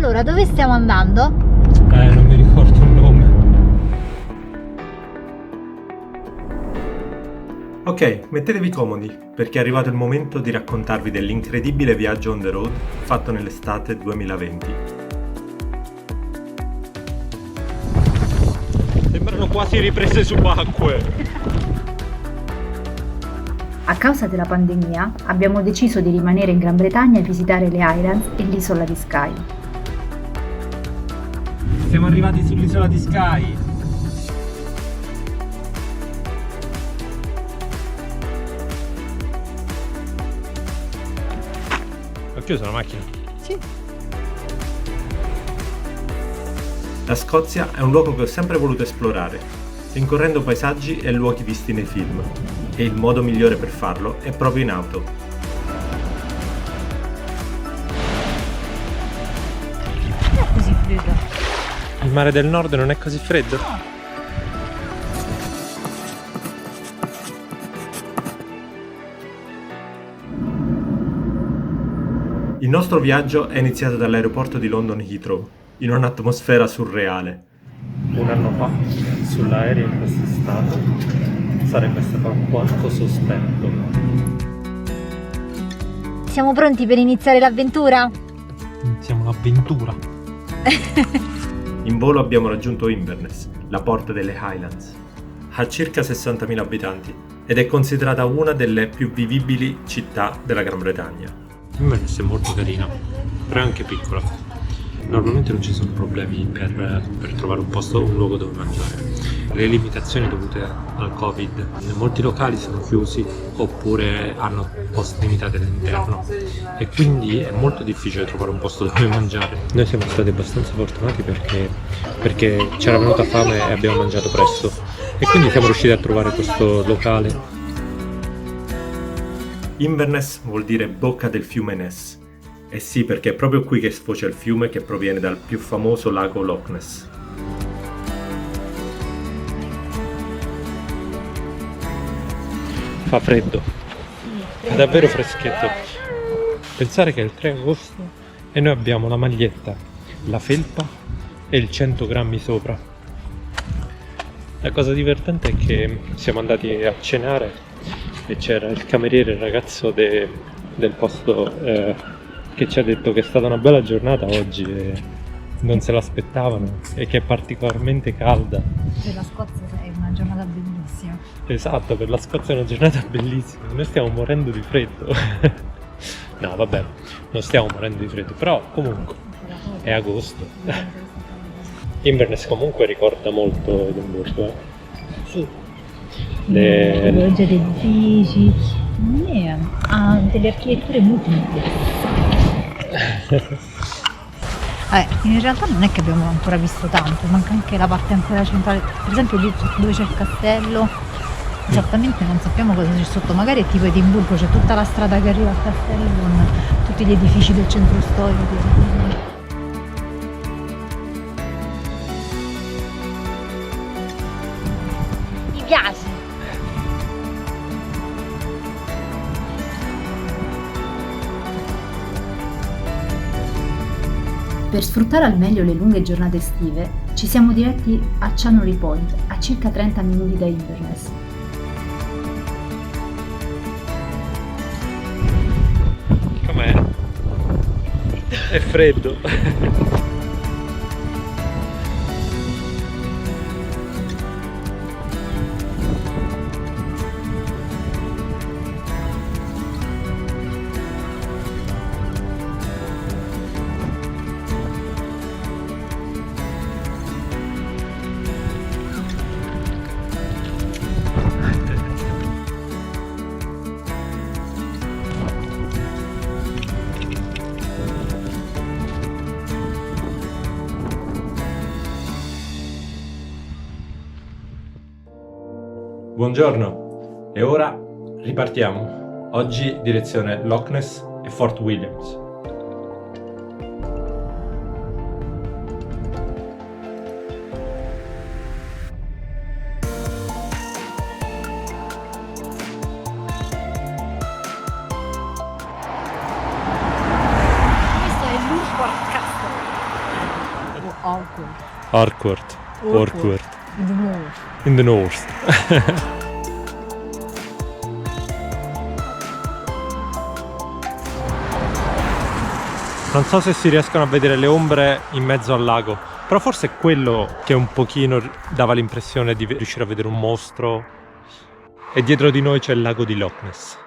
Allora, dove stiamo andando? Non mi ricordo il nome. Ok, mettetevi comodi, perché è arrivato il momento di raccontarvi dell'incredibile viaggio on the road fatto nell'estate 2020. Sembrano quasi riprese subacquee. A causa della pandemia abbiamo deciso di rimanere in Gran Bretagna e visitare le Highlands e l'isola di Skye. Siamo arrivati sull'isola di Skye. Ho chiuso la macchina? Sì. La Scozia è un luogo che ho sempre voluto esplorare, rincorrendo paesaggi e luoghi visti nei film, e il modo migliore per farlo è proprio in auto. Non è così freddo. Il mare del nord non è così freddo? Il nostro viaggio è iniziato dall'aeroporto di London Heathrow, in un'atmosfera surreale. Un anno fa, sull'aereo in questo stato, sarebbe stato alquanto sospetto. Siamo pronti per iniziare l'avventura? Iniziamo l'avventura. In volo abbiamo raggiunto Inverness, la porta delle Highlands. Ha circa 60.000 abitanti ed è considerata una delle più vivibili città della Gran Bretagna. Inverness è molto carina, però è anche piccola. Normalmente non ci sono problemi per trovare un luogo dove mangiare. Le limitazioni dovute al Covid, molti locali sono chiusi oppure hanno posti limitati all'interno e quindi è molto difficile trovare un posto dove mangiare. Noi siamo stati abbastanza fortunati perché c'era venuta fame e abbiamo mangiato presto e quindi siamo riusciti a trovare questo locale. Inverness vuol dire bocca del fiume Ness. E sì, perché è proprio qui che sfocia il fiume che proviene dal più famoso lago Loch Ness. Fa freddo, è davvero freschetto. Pensare che è il 3 agosto e noi abbiamo la maglietta, la felpa e il 100 grammi sopra. La cosa divertente è che siamo andati a cenare e c'era il cameriere, il ragazzo del posto che ci ha detto che è stata una bella giornata oggi e non se l'aspettavano e che è particolarmente calda. Per la Scozia è una giornata bellissima. Esatto, per la Scozia è una giornata bellissima, noi stiamo morendo di freddo. No, vabbè, non stiamo morendo di freddo, però comunque è agosto. Inverness comunque ricorda molto Edimburgo, Sì. Le- tipologia di edifici. Ha delle architetture molto in realtà non è che abbiamo ancora visto tanto, manca anche la parte ancora centrale, per esempio lì dove c'è il castello, esattamente non sappiamo cosa c'è sotto, magari è tipo Edimburgo, c'è tutta la strada che arriva al castello con tutti gli edifici del centro storico. Mi piace! Per sfruttare al meglio le lunghe giornate estive, ci siamo diretti a Chancery Point, a circa 30 minuti da Inverness. Com'è? È freddo. Buongiorno, e ora ripartiamo. Oggi direzione Loch Ness e Fort Williams. Questo è l'Urquhart Castle. Awkward. In the north. In the north. Non so se si riescono a vedere le ombre in mezzo al lago, però forse è quello che un pochino dava l'impressione di riuscire a vedere un mostro. E dietro di noi c'è il lago di Loch Ness.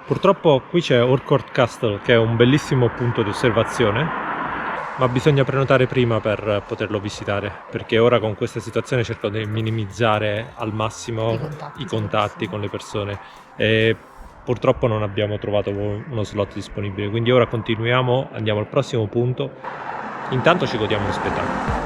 Purtroppo qui c'è Orcourt Castle, che è un bellissimo punto di osservazione, ma bisogna prenotare prima per poterlo visitare, perché ora con questa situazione cerco di minimizzare al massimo i contatti con le persone e purtroppo non abbiamo trovato uno slot disponibile, quindi ora continuiamo, andiamo al prossimo punto, intanto ci godiamo lo spettacolo.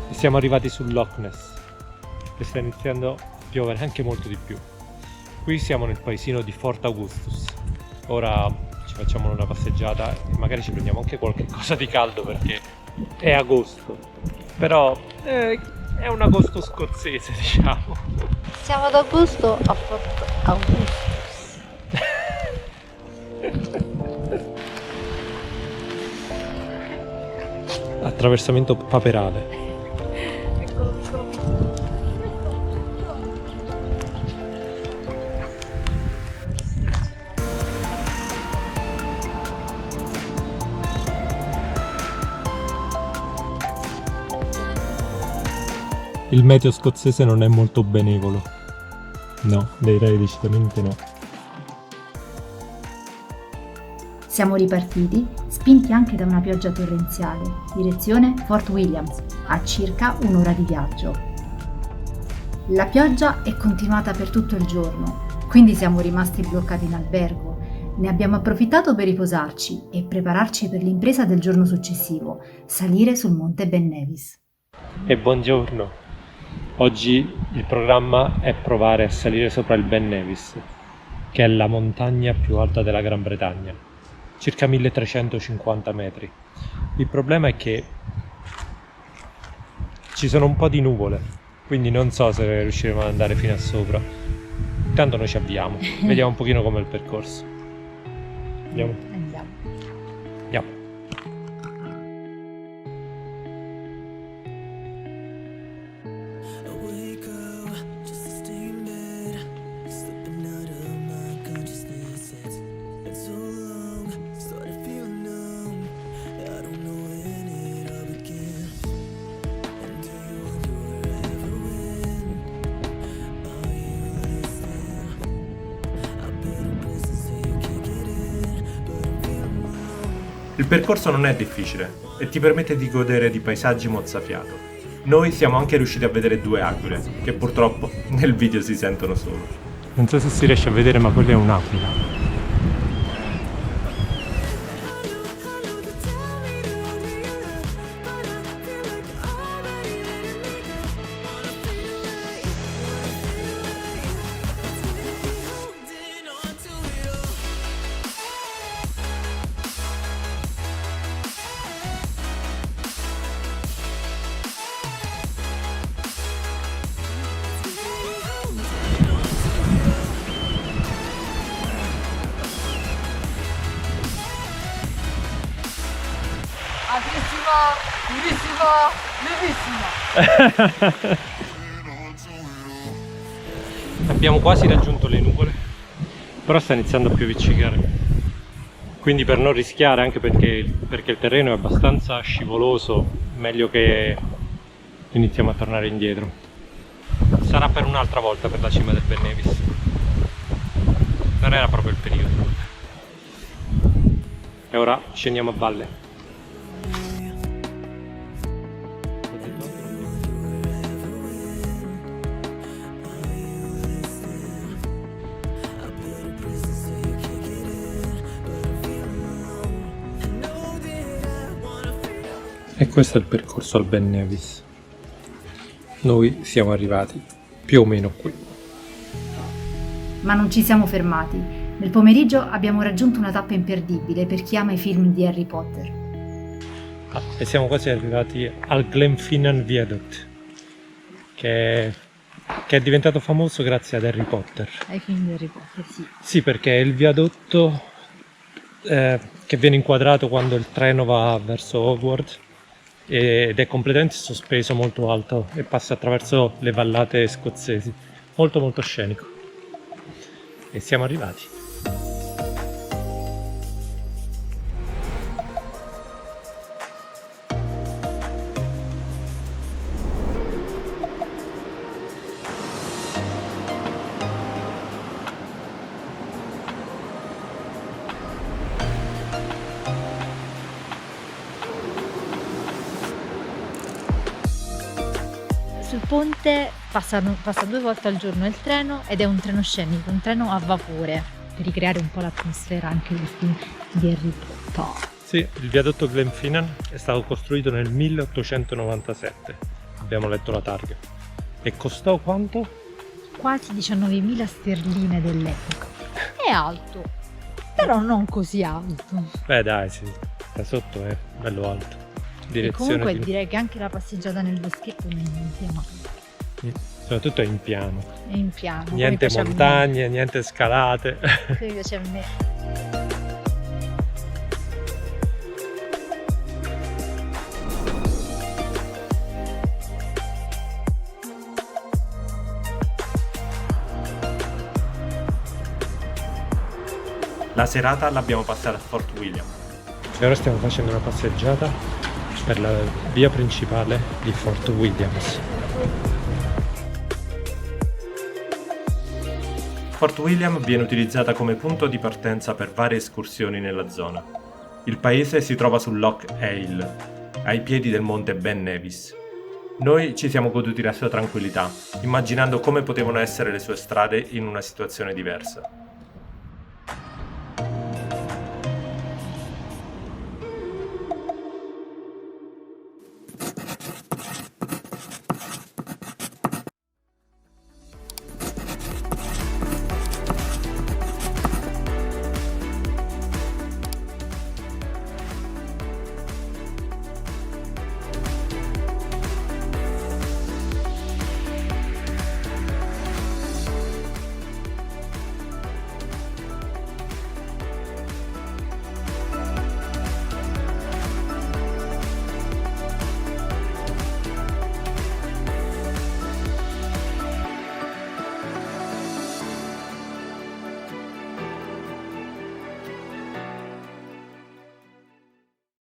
Siamo arrivati sul Loch Ness e sta iniziando a piovere anche molto di più. Qui siamo nel paesino di Fort Augustus. Ora ci facciamo una passeggiata e magari ci prendiamo anche qualche cosa di caldo perché è agosto. Però è un agosto scozzese, diciamo. Siamo ad agosto a Fort Augustus. Attraversamento paperale. Il meteo scozzese non è molto benevolo. No, direi decisamente no. Siamo ripartiti, spinti anche da una pioggia torrenziale, direzione Fort Williams, a circa un'ora di viaggio. La pioggia è continuata per tutto il giorno, quindi siamo rimasti bloccati in albergo. Ne abbiamo approfittato per riposarci e prepararci per l'impresa del giorno successivo, salire sul monte Ben Nevis. E buongiorno. Oggi il programma è provare a salire sopra il Ben Nevis, che è la montagna più alta della Gran Bretagna, circa 1350 metri. Il problema è che ci sono un po' di nuvole, quindi non so se riusciremo ad andare fino a sopra. Intanto noi ci avviamo, vediamo un pochino com'è il percorso. Andiamo. Andiamo. Il percorso non è difficile e ti permette di godere di paesaggi mozzafiato. Noi siamo anche riusciti a vedere 2 aquile, che purtroppo nel video si sentono solo. Non so se si riesce a vedere, ma quella è un'aquila. Bellissima! Abbiamo quasi raggiunto le nuvole, però sta iniziando a pioviccicare. Quindi per non rischiare, anche perché il terreno è abbastanza scivoloso, meglio che iniziamo a tornare indietro. Sarà per un'altra volta per la cima del Ben Nevis. Non era proprio il periodo. E ora scendiamo a valle. E questo è il percorso al Ben Nevis. Noi siamo arrivati più o meno qui. Ma non ci siamo fermati. Nel pomeriggio abbiamo raggiunto una tappa imperdibile per chi ama i film di Harry Potter. E siamo quasi arrivati al Glenfinnan Viaduct, che è diventato famoso grazie ad Harry Potter. Ai film di Harry Potter, sì. Sì, perché è il viadotto che viene inquadrato quando il treno va verso Hogwarts ed è completamente sospeso molto alto e passa attraverso le vallate scozzesi. Molto molto scenico. E siamo arrivati. Sul ponte passa 2 volte al giorno il treno ed è un treno scenico, un treno a vapore, per ricreare un po' l'atmosfera anche del film di Harry Potter. Sì, il viadotto Glenfinnan è stato costruito nel 1897, abbiamo letto la targa. E costò quanto? Quasi 19.000 sterline dell'epoca. È alto, però non così alto. Beh dai, sì, da sotto è bello alto. E Direzione comunque di... direi che anche la passeggiata nel boschetto non sia male. Soprattutto è in piano. È in piano. come Niente piace a me. montagne, niente scalate. Come piace a me. La serata l'abbiamo passata a Fort William. E ora stiamo facendo una passeggiata per la via principale di Fort Williams. Fort William viene utilizzata come punto di partenza per varie escursioni nella zona. Il paese si trova sul Loch Eyre, ai piedi del monte Ben Nevis. Noi ci siamo goduti la sua tranquillità, immaginando come potevano essere le sue strade in una situazione diversa.